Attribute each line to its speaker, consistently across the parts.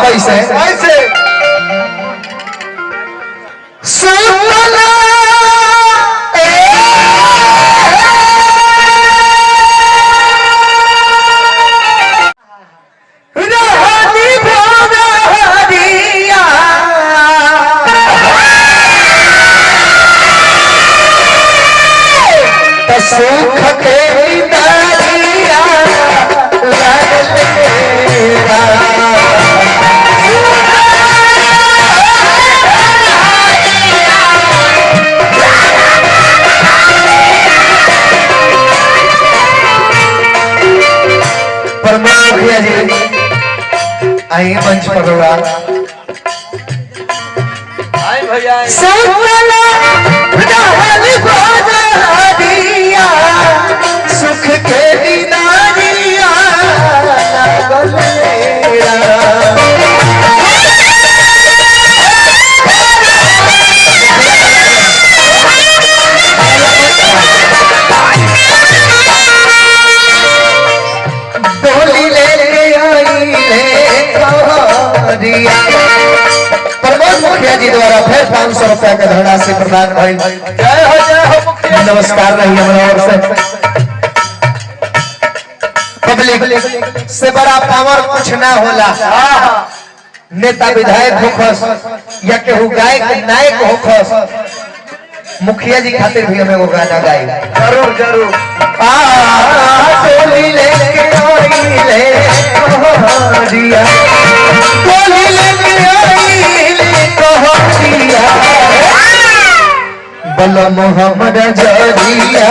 Speaker 1: कैसे
Speaker 2: कैसे
Speaker 1: सुतला सुख के दरिया परमात्मा भैया जी आई मंच पर होगा
Speaker 2: आए भैया
Speaker 1: सुख के दीदारिया डोली लेके आई ले प्रमोद मुखिया जी द्वारा फिर 500 रुपया का धनराशि प्रदान भइल।
Speaker 2: जय हो मुखिया।
Speaker 1: नमस्कार रही हमारा ओर से। पब्लिक से बड़ा पावर कुछ ना होला। नेता विधायक होखस या केहू गायक नायक होखस, मुखिया जी खातिर भी हमें वो गाना गाई।
Speaker 2: जरूर जरूर।
Speaker 1: टोली लेके आई ले कोहरिया, टोली लेके आई ले कोहरिया, बला मोहम्मद जरिया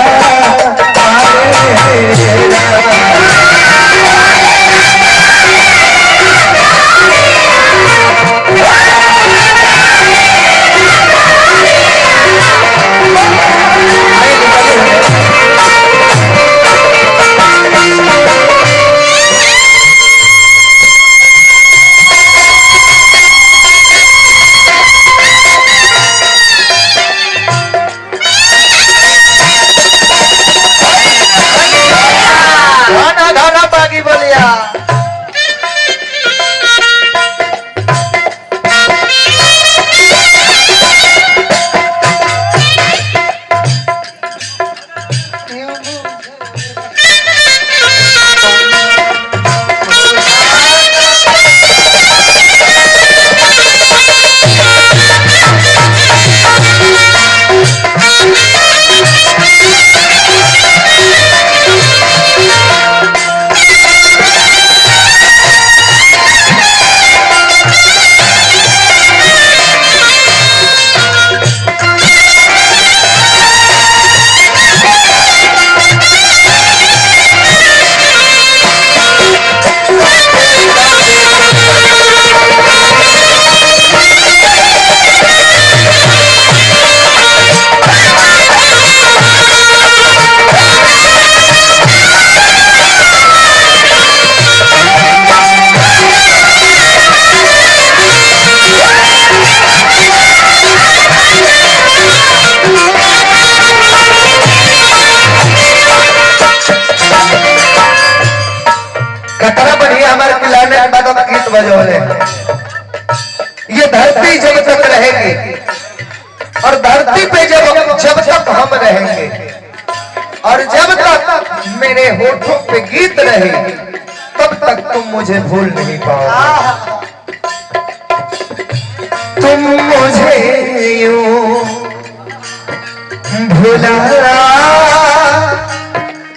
Speaker 1: गीत बजौले। ये धरती जब तक रहेगी और धरती पे जब तक हम रहेंगे और जब तक मेरे होठों पे गीत रहे तब तक तुम मुझे भूल नहीं पाओगे। तुम मुझे यूं भुला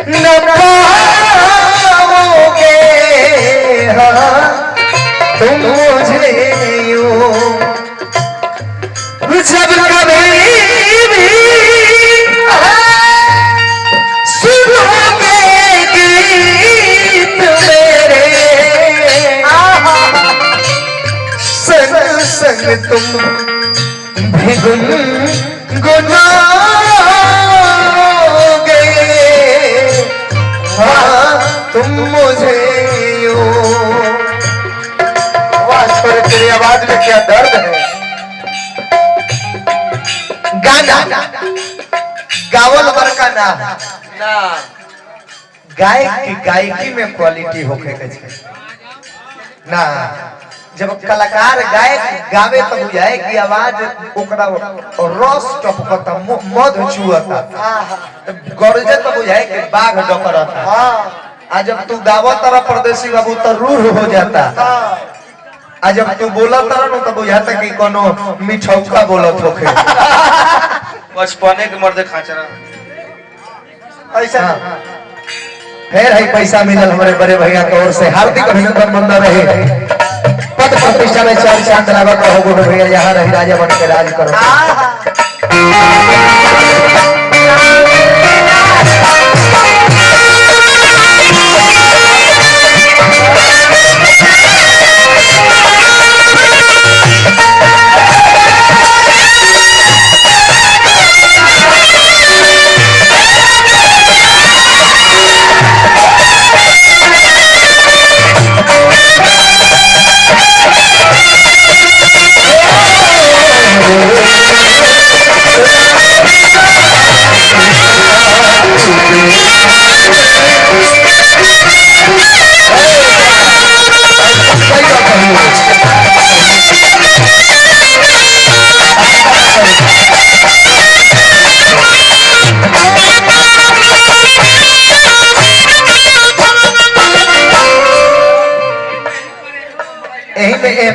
Speaker 1: न पाओगे, तुम मुझे यूं जब कभी भी सुनोगे गीत मेरे, संग संग तुम भी गुनगुनाओगे। हाँ तुम मुझे यूं, तेरी आवाज में क्या दर्द है। गाना गावल वर का ना गायक की गायकी में क्वालिटी होके के ना जब कलाकार गायक गावे तो बुझाए कि आवाज ओकरा रस टपकता मध छुअता गरजे तो बुझाए कि बाघ डकरता आ जब तू गावो तरह परदेसी बाबू तो रूह हो जाता आ जब तू बोला तरह तो बुझाता कि कोनो मिठौका बोलत होखे
Speaker 2: बचपने के मर्दे खाचरा
Speaker 1: ऐसा फिर है पैसा मिलल हमारे बड़े भैया की ओर से हार्दिक अभिनंदन बंदा रहे पद प्रतिष्ठा में चार चांद लागत रहो गुरु भैया यहाँ रही राजा बन के राज करो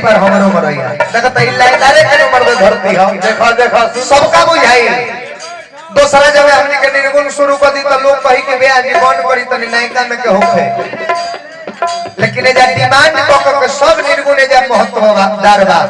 Speaker 1: पर हमरो मरैया देखत ई लाइलारे के नंबर दे धरती हम
Speaker 2: देखा देखा
Speaker 1: सबका बुझाई दोसरा जब हमनी के निर्गुण शुरू कर दी त लोग कहि के बे आज बंद करी तनी नायका में के होखे लेकिन ए जा डिमांड क के सब निर्गुण ए जा महत्व दार बा